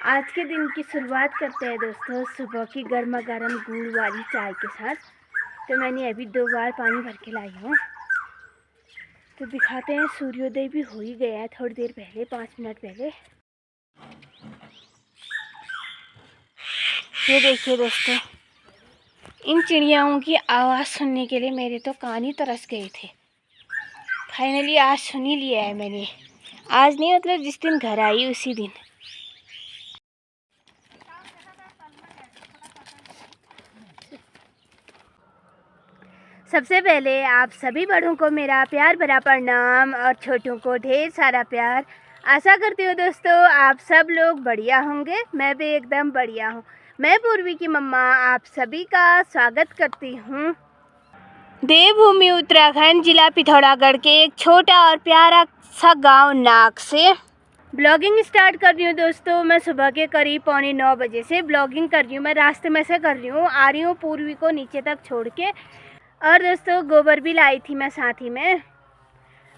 आज के दिन की शुरुआत करते हैं दोस्तों सुबह की गर्मा गर्म गुड़ वाली चाय के साथ। तो मैंने अभी 2 बार पानी भर के लाई हूँ। तो दिखाते हैं, सूर्योदय भी हो ही गया है थोड़ी देर पहले, 5 मिनट पहले। ये देखिए दोस्तों, इन चिड़ियाओं की आवाज़ सुनने के लिए मेरे तो कान ही तरस गए थे। फाइनली आज सुन ही लिया है मैंने। आज नहीं, मतलब जिस दिन घर आई उसी दिन। सबसे पहले आप सभी बड़ों को मेरा प्यार भरा प्रणाम और छोटों को ढेर सारा प्यार। आशा करती हूँ दोस्तों आप सब लोग बढ़िया होंगे। मैं भी एकदम बढ़िया हूँ। मैं पूर्वी की मम्मा आप सभी का स्वागत करती हूँ देवभूमि उत्तराखंड जिला पिथौरागढ़ के एक छोटा और प्यारा सा गांव नाक से ब्लॉगिंग स्टार्ट कर रही हूँ दोस्तों। मैं सुबह के करीब 8:45 बजे से ब्लॉगिंग कर रही हूँ। मैं रास्ते में से कर रही हूँ, आ रही हूँ पूर्वी को नीचे तक छोड़ के। और दोस्तों गोबर भी लाई थी मैं साथ ही में।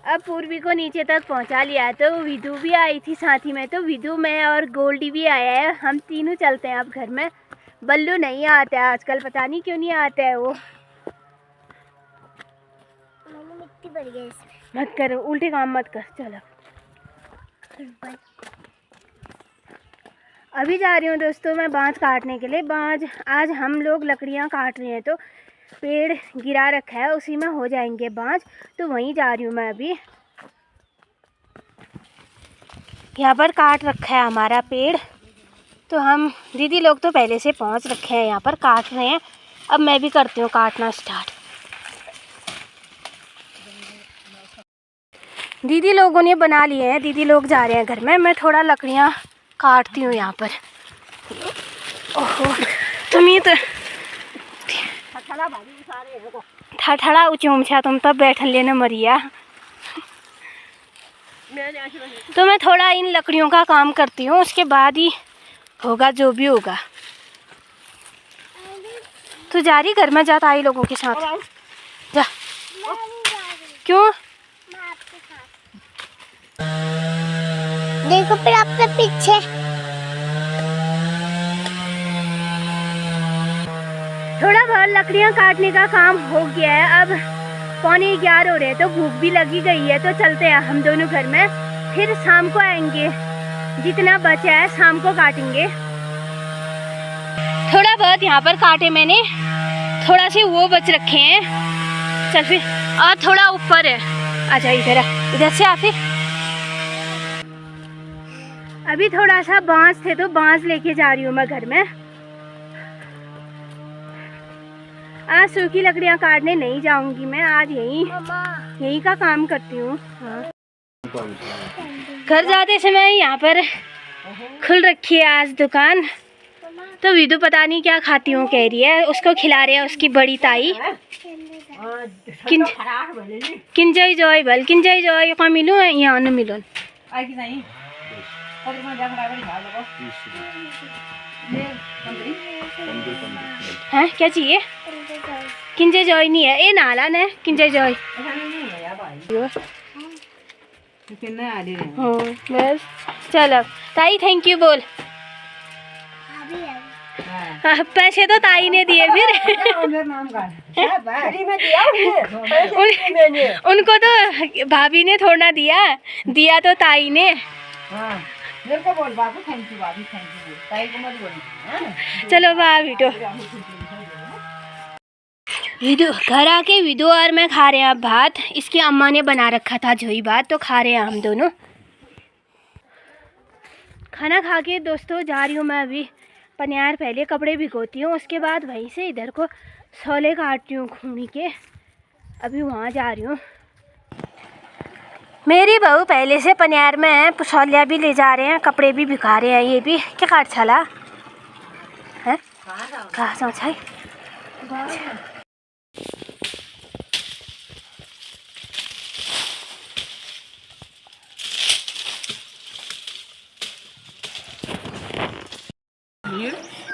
अब पूर्वी को नीचे तक पहुंचा लिया तो विधु भी आई थी साथ ही में। तो विधु, मैं और गोल्डी भी आया है। हम तीनों चलते हैं अब घर में। बल्लू नहीं आता है आजकल, पता नहीं क्यों नहीं आता है वो। मिट्टी भर गई इसमें। मत करो, उल्टे काम मत कर। चलो अभी जा रही हूँ दोस्तों मैं बाँझ काटने के लिए। बाँझ आज हम लोग लकड़ियाँ काट रहे हैं, तो पेड़ गिरा रखा है उसी में हो जाएंगे बाँझ। तो वहीं जा रही हूँ मैं अभी। यहाँ पर काट रखा है हमारा पेड़। तो हम दीदी लोग तो पहले से पहुँच रखे हैं, यहाँ पर काट रहे हैं। अब मैं भी करती हूँ काटना स्टार्ट। दीदी लोगों ने बना लिए हैं, दीदी लोग जा रहे हैं घर में। मैं थोड़ा लकड़ियाँ काटती हूँ यहाँ पर। ओहो, तुम ये तो ठड़ा उचूम छा तुम तब बैठन लेने मरिया। तो मैं थोड़ा इन लकड़ियों का काम करती हूँ, उसके बाद ही होगा जो भी होगा। तू जा रही घर में? जाता आई लोगों के साथ जा। क्यों? देखो फिर आपके पीछे थोड़ा बहुत लकड़ियाँ काटने का काम हो गया है। अब 11:15 हो रहे हैं, तो भूख भी लगी गई है। तो चलते हैं हम दोनों घर में, फिर शाम को आएंगे। जितना बचा है शाम को काटेंगे। थोड़ा बहुत यहाँ पर काटे मैंने, थोड़ा से वो बच रखे हैं। चल फिर, और थोड़ा ऊपर है। अच्छा इधर से आते। अभी थोड़ा सा बांस थे तो बांस लेके जा रही हूँ मैं घर में। आज सूखी लकड़ियाँ काटने नहीं जाऊंगी मैं, आज यहीं का काम करती हूँ। हाँ। घर जाते समय यहाँ पर खुल रखी है आज दुकान। तो विधु पता नहीं क्या खाती हूँ कह रही है, उसको खिला रहे हैं उसकी बड़ी ताई। किंजय जॉय भल, किंजय जॉय का मिलूँ यहाँ न मिलूँ। हाँ क्या चाहिए? किंजय जॉय नहीं है, ये नाला ने किंजय जॉय। हाँ बस चलो ताई थैंक यू बोल। पैसे तो ताई ने दिए फिर। उनको तो भाभी ने थोड़ा दिया तो ताई ने। मेरे को बोल बाबू थैंक यू, भाभी थैंक यू, ताई को मत बोल। चलो विदु घर आके विदु और मैं खा रहे हैं अब भात। इसकी अम्मा ने बना रखा था जोई भात, तो खा रहे हैं हम दोनों। खाना खा के दोस्तों जा रही हूँ मैं अभी पनियार। पहले कपड़े भिगोती हूँ, उसके बाद वहीं से इधर को सोले काटती हूँ खूनी के। अभी वहाँ जा रही हूँ। मेरी बहू पहले से पनियार में है, पसौलिया भी ले जा रहे हैं, कपड़े भी भिगा रहे हैं। ये भी क्या काट छला है? कहाँ समझाई?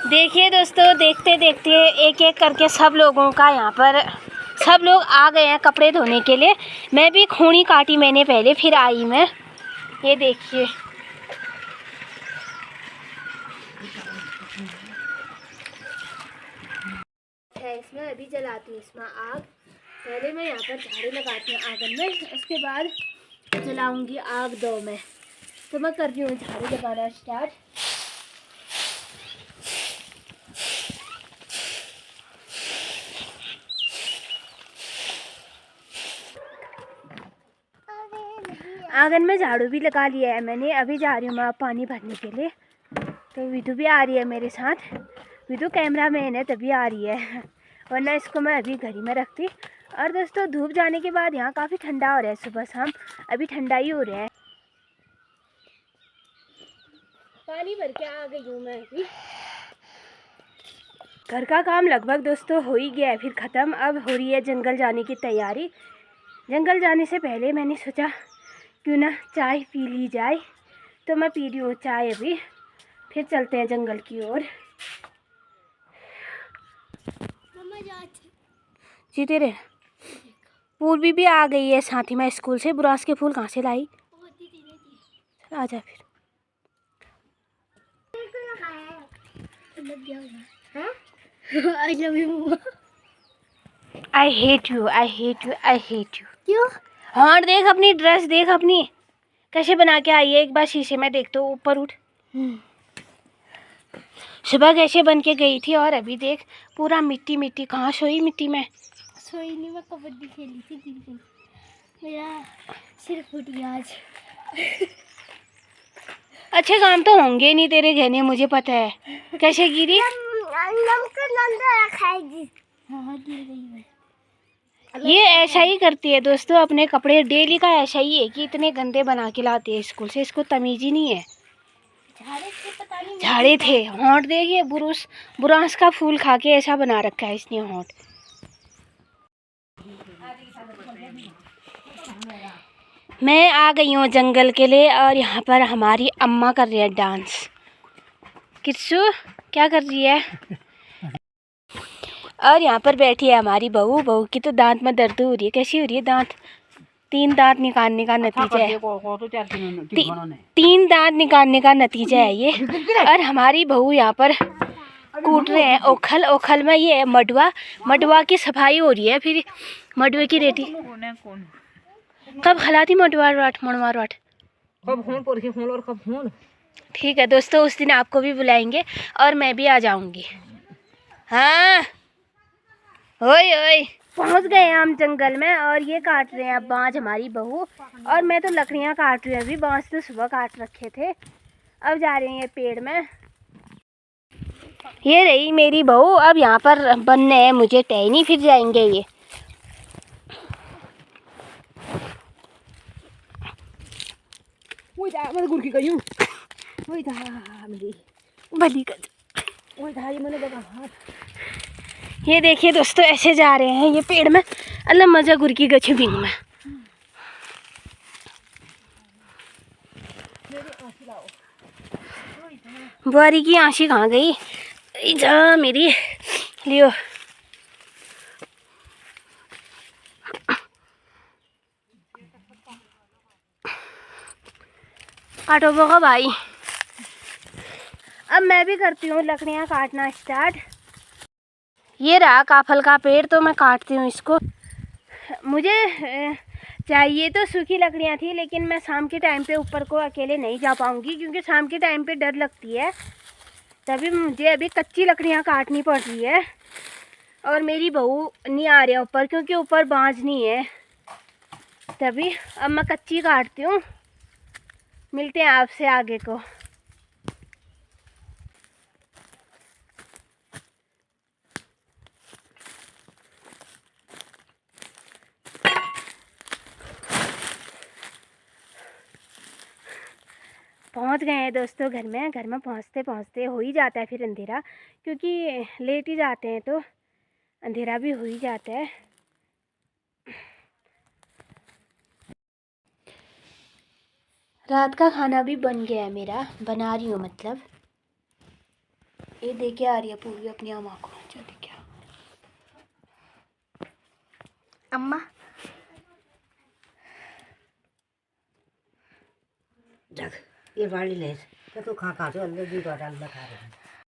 देखिए दोस्तों, देखते देखते एक एक करके सब लोगों का यहाँ पर सब लोग आ गए हैं कपड़े धोने के लिए। मैं भी खूनी काटी मैंने पहले, फिर आई मैं। ये देखिए है इसमें, अभी जलाती हूँ इसमें आग। पहले मैं यहाँ पर झाड़ू लगाती हूँ आंगन में, उसके बाद जलाऊंगी आग 2 में। तो मैं कर रही हूँ झाड़ू लगाना स्टार्ट। आंगन में झाड़ू भी लगा लिया है मैंने। अभी जा रही हूँ मैं पानी भरने के लिए। तो विधु भी आ रही है मेरे साथ। विधु कैमरा मैन है तभी आ रही है, वरना इसको मैं अभी घर ही में रखती। और दोस्तों धूप जाने के बाद यहाँ काफ़ी ठंडा हो रहा है, सुबह शाम अभी ठंडा ही हो रहा है। पानी भर के आ गई हूँ मैं अभी। घर का काम लगभग दोस्तों हो ही गया है फिर ख़त्म। अब हो रही है जंगल जाने की तैयारी। जंगल जाने से पहले मैंने सोचा क्यों ना चाय पी ली जाए, तो मैं पी रही हूँ चाय अभी। फिर चलते हैं जंगल की ओर। जीते रहे। पूर्वी भी आ गई है साथ ही में स्कूल से। बुरास के फूल कहाँ से लाई? आ जा फिर। I hate you, I hate you, I hate you. क्यों? हाँ देख अपनी ड्रेस, देख अपनी कैसे बना के आई है। एक बार शीशे में देख तो ऊपर उठ। सुबह कैसे बन के गई थी और अभी देख पूरा मिट्टी मिट्टी। कहाँ सोई मिट्टी में? सोई नहीं, मैं कबड्डी खेली थी, गिर गई, मेरा सिर फूट गया आज। अच्छे काम तो होंगे नहीं तेरे गहने, मुझे पता है। कैसे गिरी? हाँ गिर गई मैं। ये ऐसा ही करती है दोस्तों, अपने कपड़े डेली का ऐसा ही है कि इतने गंदे बना के लाती है स्कूल से। इसको तमीज ही नहीं है। झाड़े थे होंठ, देखिए बुरांस का फूल खा के ऐसा बना रखा है इसने होंठ। मैं आ गई हूँ जंगल के लिए और यहाँ पर हमारी अम्मा कर रही है डांस। किच्चू क्या कर रही है? और यहाँ पर बैठी है हमारी बहू। बहू की तो दांत में दर्द हो रही है। कैसी हो रही है दांत? 3 दांत निकालने का नतीजा है। 3 दांत निकालने का नतीजा है ये। और हमारी बहू यहाँ पर कूट रहे हैं ओखल। ओखल में ये है मडवा। मडवा की सफाई हो रही है। फिर मडवे की रेती कब खिलाती? मडवा राट मड़वा राट ठीक है दोस्तों, उस दिन आपको भी बुलाएंगे और मैं भी आ जाऊंगी। हाँ ओए ओए। पहुंच गए हम जंगल में और ये काट रहे हैं बांज हमारी बहू। और मैं तो लकड़ियां काट रही हूँ अभी। बांज तो सुबह काट रखे थे, अब जा रहे हैं ये पेड़ में। ये रही मेरी बहू। अब यहाँ पर बनने हैं मुझे टहनी, फिर जाएंगे ये। ये देखिए दोस्तों ऐसे जा रहे हैं ये पेड़ में। अल्लाह मजा गुर की गछी बिंग में। बुआरी की आंशी कहाँ गई? जा मेरी लियो। काटो बोगा भाई। अब मैं भी करती हूँ लकड़ियाँ काटना स्टार्ट। ये रहा काफल का पेड़, तो मैं काटती हूँ इसको। मुझे चाहिए तो सूखी लकड़ियाँ थी, लेकिन मैं शाम के टाइम पे ऊपर को अकेले नहीं जा पाऊँगी, क्योंकि शाम के टाइम पे डर लगती है। तभी मुझे अभी कच्ची लकड़ियाँ काटनी पड़ रही है। और मेरी बहू नहीं आ रही ऊपर, क्योंकि ऊपर बांझ नहीं है। तभी अब मैं कच्ची काटती हूँ। मिलते हैं आपसे आगे को। पहुंच गए हैं दोस्तों घर में। घर में पहुंचते पहुंचते हो ही जाता है फिर अंधेरा, क्योंकि लेट ही जाते हैं तो अंधेरा भी हो ही जाता है। रात का खाना भी बन गया है मेरा, बना रही हूँ मतलब। ये देखे आ रही है पूरी अपनी अम्मा को। जो देखे अम्मा ये बाड़ी ले तो तू खा खा तो अल्ले भी तो डाल खा रहे